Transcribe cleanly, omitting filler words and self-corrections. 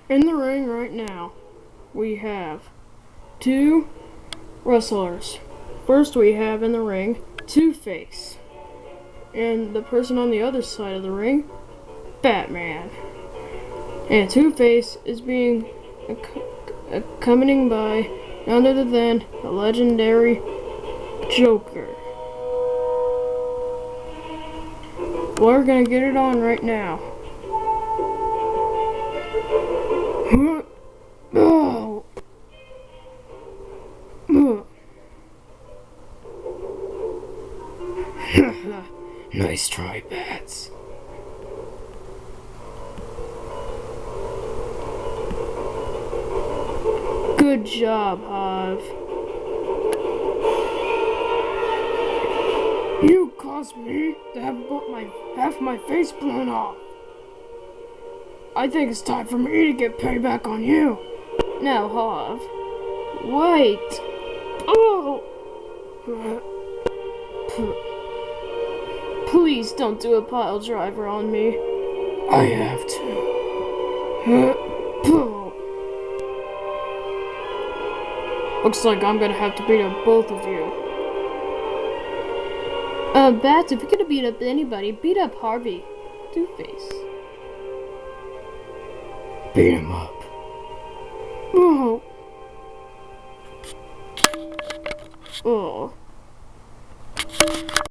In the ring right now, we have two wrestlers. First, we have in the ring Two-Face, and the person on the other side of the ring, Batman. And Two-Face is being accompanied by none other than the legendary Joker. We're gonna get it on right now. Oh. Nice try, Bats. Good job, Hive. You caused me to have half my face blown off. I think it's time for me to get payback on you. Now, Hive. Wait. Oh. Please don't do a pile driver on me. I have to. Looks like I'm gonna have to beat up both of you. Bats, if you're gonna beat up anybody, beat up Harvey. Two-Face. Beat him up. Oh. Oh.